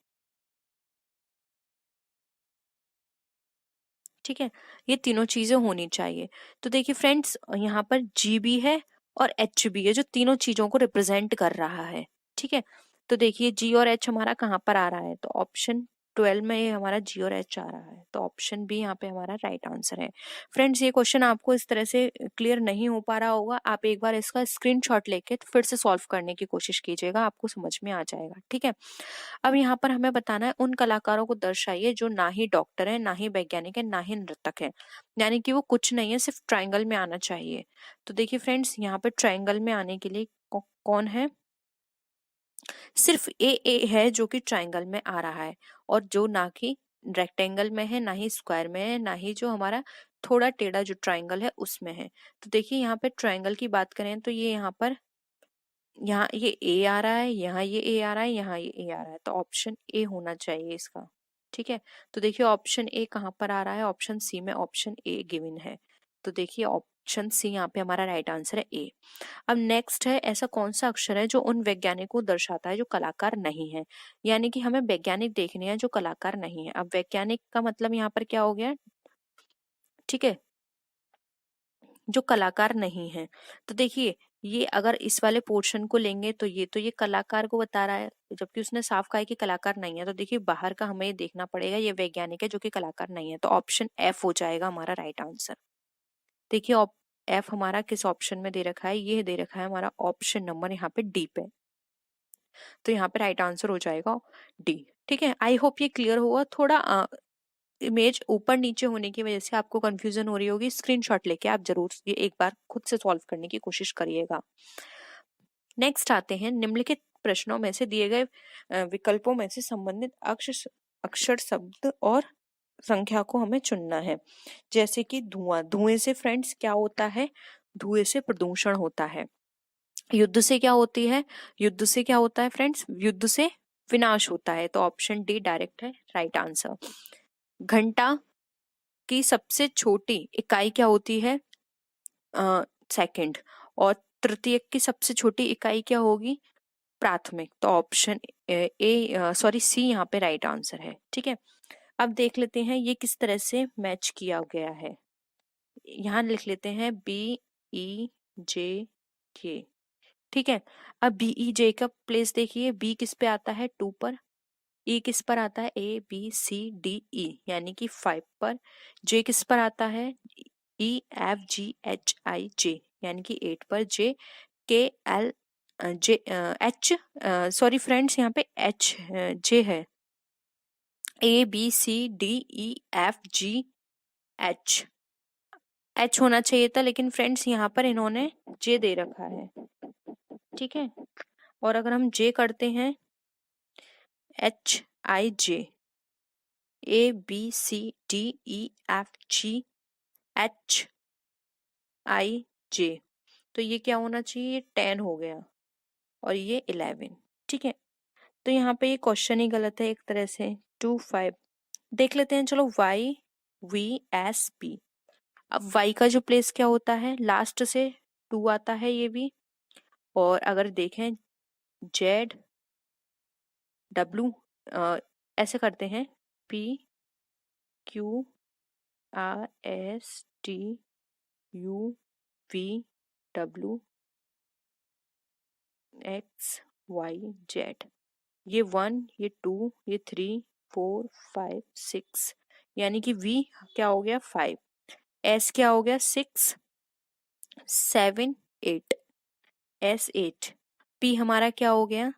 ठीक है, ये तीनों चीजें होनी चाहिए। तो देखिए फ्रेंड्स यहाँ पर जी भी है और एच भी है जो तीनों चीजों को रिप्रेजेंट कर रहा है। ठीक है, तो देखिए जी और एच हमारा कहाँ पर आ रहा है, तो ऑप्शन 12 में ये हमारा जी और एच आ रहा है, तो ऑप्शन बी यहाँ पे हमारा राइट आंसर है। फ्रेंड्स ये क्वेश्चन आपको इस तरह से क्लियर नहीं हो पा रहा होगा, आप एक बार इसका स्क्रीनशॉट लेके फिर से सॉल्व करने की कोशिश कीजिएगा, आपको समझ में आ जाएगा। ठीक है, अब यहाँ पर हमें बताना है उन कलाकारों को दर्शाइए जो ना ही डॉक्टर है ना ही वैज्ञानिक है ना ही नर्तक है, यानी कि वो कुछ नहीं है, सिर्फ ट्रायंगल में आना चाहिए। तो देखिए फ्रेंड्स यहाँ पे ट्रायंगल में आने के लिए कौन है, सिर्फ ए है जो कि ट्रायंगल में आ रहा है, और जो ना कि रेक्टेंगल में है ना ही स्क्वायर में है ना ही जो हमारा थोड़ा टेढ़ा जो ट्रायंगल है उसमें है। तो देखिए यहाँ पे ट्रायंगल की बात करें तो ये यहाँ पर यहाँ ये ए आ रहा है, यहाँ ये ए आ रहा है, यहाँ ये ए आ रहा है, तो ऑप्शन ए होना चाहिए इसका। ठीक है, तो देखिए ऑप्शन ए कहाँ पर आ रहा है, ऑप्शन सी में ऑप्शन ए गिवन है। तो देखिए ऑप्शन सी यहाँ पे हमारा राइट आंसर है ए। अब नेक्स्ट है, ऐसा कौन सा अक्षर है जो उन वैज्ञानिकों को दर्शाता है जो कलाकार नहीं है, यानी कि हमें वैज्ञानिक देखने हैं जो कलाकार नहीं है। अब वैज्ञानिक का मतलब यहाँ पर क्या हो गया, ठीक है, जो कलाकार नहीं है। तो देखिए ये अगर इस वाले पोर्शन को लेंगे तो ये कलाकार को बता रहा है, जबकि उसने साफ कहा है कि कलाकार नहीं है। तो देखिए बाहर का हमें ये देखना पड़ेगा, ये वैज्ञानिक है जो कि कलाकार नहीं है, तो ऑप्शन एफ हो जाएगा हमारा राइट आंसर। देखिए एफ हमारा किस ऑप्शन में दे रखा है, ये दे रखा है हमारा ऑप्शन नंबर यहाँ पे डी पे, तो यहाँ पे राइट आंसर हो जाएगा डी। ठीक है, आई होप ये क्लियर हुआ। थोड़ा इमेज ऊपर नीचे होने की वजह से आपको कंफ्यूजन हो रही होगी, स्क्रीनशॉट लेके आप जरूर ये एक बार खुद से सॉल्व करने की कोशिश करिएगा। नेक्स्ट आते हैं, निम्नलिखित प्रश्नों में से दिए गए विकल्पों में से संबंधित अक्षर अक्षर शब्द और संख्या को हमें चुनना है। जैसे कि धुआं, धुएं से फ्रेंड्स क्या होता है, धुएं से प्रदूषण होता है। युद्ध से क्या होती है, युद्ध से क्या होता है फ्रेंड्स, युद्ध से विनाश होता है, तो ऑप्शन डी डायरेक्ट है राइट आंसर। घंटा की सबसे छोटी इकाई क्या होती है, सेकंड, और तृतीयक की सबसे छोटी इकाई क्या होगी, प्राथमिक, तो ऑप्शन ए सॉरी सी यहाँ पे राइट आंसर है। ठीक है, अब देख लेते हैं ये किस तरह से मैच किया गया है। यहाँ लिख लेते हैं बी ई जे के। ठीक है, अब बी ई जे का प्लेस देखिए, बी किस पे आता है 2 पर, ई किस पर आता है ए बी सी डी ई यानी कि 5 पर, जे किस पर आता है ई एफ जी एच आई जे यानी कि 8 पर, J K L J H sorry friends यहाँ पे एच जे है, A B C D E F G H, H होना चाहिए था लेकिन फ्रेंड्स यहाँ पर इन्होंने जे दे रखा है। ठीक है, और अगर हम जे करते हैं H I J, A B C D E F G H I J, तो ये क्या होना चाहिए, ये 10 हो गया और ये 11। ठीक है, तो यहाँ पे ये क्वेश्चन ही गलत है एक तरह से, 2 5। देख लेते हैं चलो वाई वी एस पी। अब वाई का जो प्लेस क्या होता है, लास्ट से 2 आता है ये भी, और अगर देखें जेड डब्लू ऐसे करते हैं, P Q R S T U V W X Y Z। ये 1, ये 2, ये 3, 4, 5, 6, यानी कि V क्या हो गया 5, S क्या हो गया 6, 7, 8, S 8, P हमारा क्या हो गया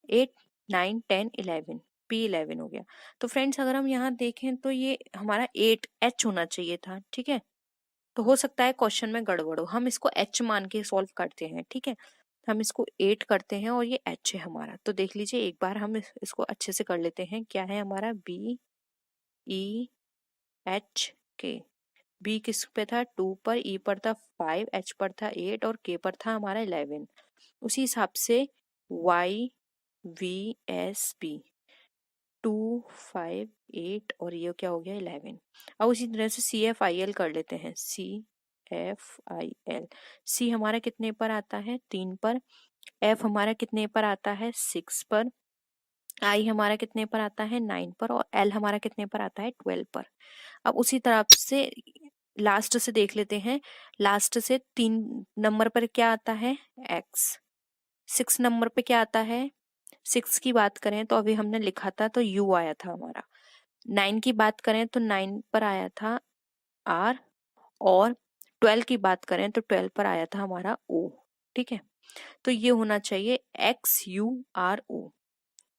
8, 9, 10, 11, P 11 हो गया। तो फ्रेंड्स अगर हम यहाँ देखें तो ये हमारा 8 H होना चाहिए था, ठीक है। तो हो सकता है क्वेश्चन में गड़बड़ हो, हम इसको H मान के सॉल्व करते हैं, ठीक है। हम इसको 8 करते हैं और ये H है हमारा। तो देख लीजिए एक बार हम इसको अच्छे से कर लेते हैं। क्या है हमारा B E H K। B किस पे था 2 पर, E पर था 5, H पर था 8 और K पर था हमारा 11। उसी हिसाब से Y V S B 2, 5, 8 और ये क्या हो गया 11। अब उसी तरह से CFIL कर लेते हैं। CFIL, C हमारा कितने पर आता है 3 पर, F हमारा कितने पर आता है 6 पर, I हमारा कितने पर आता है 9 पर और L हमारा कितने पर आता है 12 पर। अब उसी तरह से लास्ट से देख लेते हैं। लास्ट से 3 नंबर पर क्या आता है X, 6 नंबर पे क्या आता है, 6 की बात करें तो अभी हमने लिखा था तो U आया था हमारा। 9 की बात करें तो 9 पर आया था R और 12 की बात करें तो 12 पर आया था हमारा O, ठीक है। तो ये होना चाहिए XURO।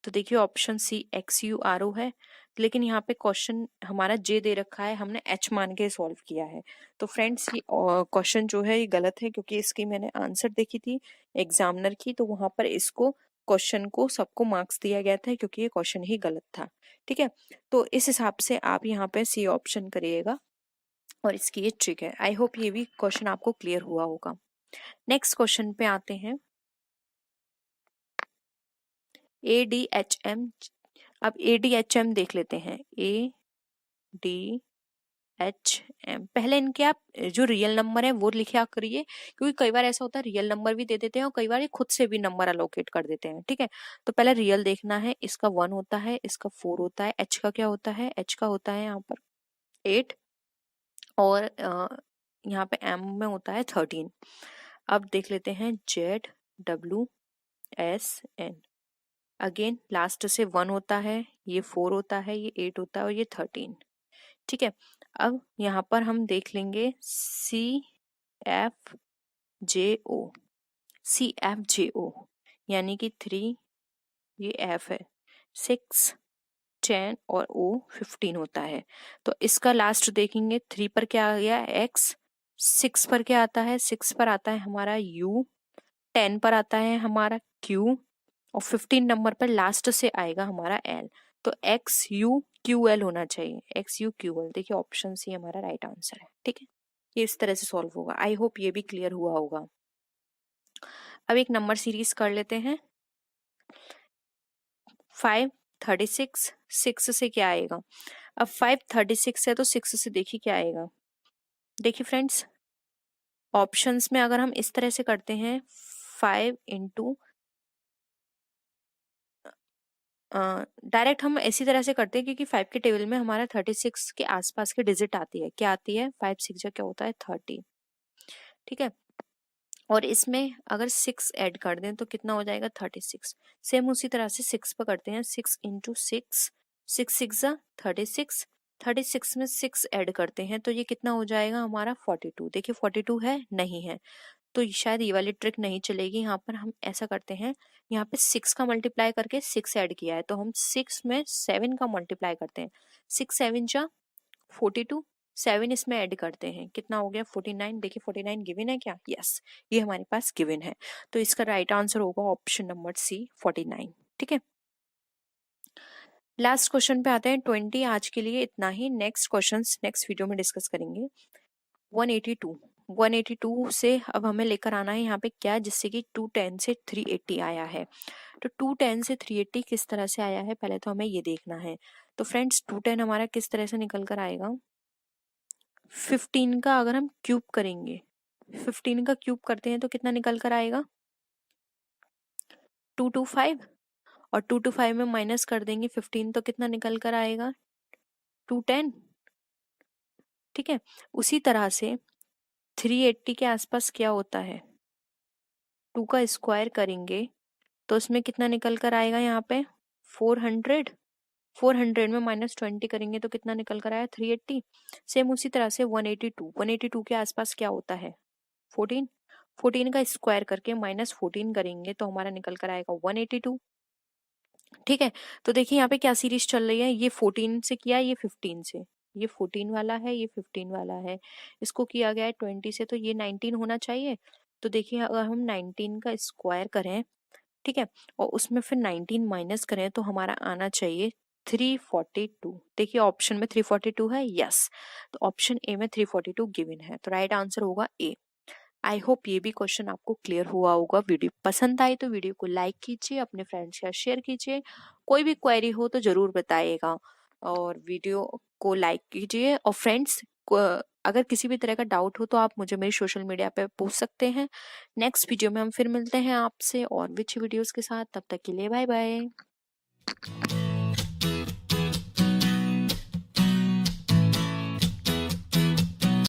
तो देखिए ऑप्शन सी XURO है, लेकिन यहाँ पे क्वेश्चन हमारा J दे रखा है, हमने H मान के सॉल्व किया है। तो फ्रेंड्स ये क्वेश्चन जो है ये गलत है, क्योंकि इसकी मैंने आंसर देखी थी एग्जामिनर की, तो वहां पर इसको क्वेश्चन को सबको मार्क्स दिया गया था क्योंकि ये क्वेश्चन ही गलत था, ठीक है। तो इस हिसाब से आप यहाँ पे सी ऑप्शन करिएगा और इसकी ये ट्रिक है। आई होप ये भी क्वेश्चन आपको क्लियर हुआ होगा। नेक्स्ट क्वेश्चन पे आते हैं। ADHM, अब ADHM देख लेते हैं। ADHM, पहले इनके आप जो रियल नंबर है वो लिखा करिए, क्योंकि कई बार ऐसा होता है रियल नंबर भी दे देते हैं और कई बार ये खुद से भी नंबर अलोकेट कर देते हैं, ठीक है। तो पहले रियल देखना है, इसका 1 होता है, इसका 4 होता है, H का क्या होता है, H का होता है यहाँ पर 8 और यहाँ पे M में होता है 13। अब देख लेते हैं ZWSN, अगेन लास्ट से 1 होता है, ये 4 होता है, ये 8 होता है और ये 13, ठीक है। अब यहाँ पर हम देख लेंगे CFJO यानी कि 3, ये F है, 6, 10 और O 15 होता है। तो इसका लास्ट देखेंगे, 3 पर क्या आ गया X, 6 पर क्या आता है, 6 पर आता है हमारा U, 10 पर आता है हमारा Q और 15 नंबर पर लास्ट से आएगा हमारा L। तो XUQL होना चाहिए, XUQL। देखिए ऑप्शन सी हमारा राइट आंसर है, ठीक है। ये इस तरह से सॉल्व होगा। आई होप ये भी क्लियर हुआ होगा। अब एक नंबर सीरीज कर लेते हैं। 5, 36, 6 से क्या आएगा। अब 5 36 है तो 6 से देखिए क्या आएगा। देखिए फ्रेंड्स ऑप्शंस में अगर हम इस तरह से करते हैं 5 इंटू, डायरेक्ट हम इसी तरह से करते हैं क्योंकि 5 के टेबल में हमारा 36 के आसपास की डिजिट आती है। क्या आती है 5 6 क्या होता है 30, ठीक है। और इसमें अगर 6 ऐड कर दें तो कितना हो जाएगा 36। सेम उसी तरह से 6 पर करते हैं, 6 इंटू 6, 6 6 36, 36 में 6 ऐड करते हैं तो ये कितना हो जाएगा हमारा 42। देखिए 42 है नहीं है, तो शायद ये वाली ट्रिक नहीं चलेगी। यहाँ पर हम ऐसा करते हैं, यहाँ पे 6 का मल्टीप्लाई करके 6 ऐड किया है तो हम 6 में 7 का मल्टीप्लाई करते हैं, 6 7 जा 42, 7 इसमें ऐड करते हैं, कितना हो गया 49। देखिए 49 गिवन है क्या, यस ये हमारे पास गिवन है। तो इसका राइट आंसर होगा ऑप्शन नंबर सी 49, ठीक है। लास्ट क्वेश्चन पे आते हैं 20। आज के लिए इतना ही, नेक्स्ट क्वेश्चंस नेक्स्ट वीडियो में डिस्कस करेंगे। 182, 182 से अब हमें लेकर आना है यहाँ पे क्या, जिससे कि 210 से 380 आया है। तो 210 से 380 किस तरह से आया है पहले तो हमें ये देखना है। तो फ्रेंड्स 210 हमारा किस तरह से निकल कर आएगा, 15 का अगर हम क्यूब करेंगे, 15 का क्यूब करते हैं तो कितना निकल कर आएगा 225, और 2 to 5 में माइनस कर देंगे 15 तो कितना निकल कर आएगा 210। ठीक है, उसी तरह से 380 के आसपास क्या होता है, 2 का स्क्वायर करेंगे तो उसमें कितना निकल कर आएगा यहाँ पे 400। 400 में -20 करेंगे तो कितना निकल कर आया 380। सेम उसी तरह से 182 के आसपास क्या होता है 14। 14 का स्क्वायर करके -14 करेंगे तो हमारा निकल कर आएगा 182। ठीक है, तो देखिए यहाँ पे क्या सीरीज चल रही है, ये 14 से किया, ये 15 से, ये 14 वाला है, ये 15 वाला है, इसको किया गया है 20 से, तो ये 19 होना चाहिए। तो देखिए अगर हम 19 का स्क्वायर करें, ठीक है, और उसमें फिर 19 माइनस करें तो हमारा आना चाहिए 342। देखिए ऑप्शन में 342 है, यस, तो ऑप्शन ए में 342 गिवन है, तो राइट आंसर होगा ए। आई होप ये भी क्वेश्चन आपको क्लियर हुआ होगा। वीडियो पसंद आई तो वीडियो को लाइक कीजिए, अपने फ्रेंड्स के साथ शेयर कीजिए, कोई भी क्वेरी हो तो जरूर बताइएगा, और वीडियो को लाइक कीजिए। और फ्रेंड्स को अगर किसी भी तरह का डाउट हो तो आप मुझे मेरी सोशल मीडिया पे पूछ सकते हैं। नेक्स्ट वीडियो में हम फिर मिलते हैं आपसे और विच वीडियोस के साथ, तब तक के लिए बाय बाय।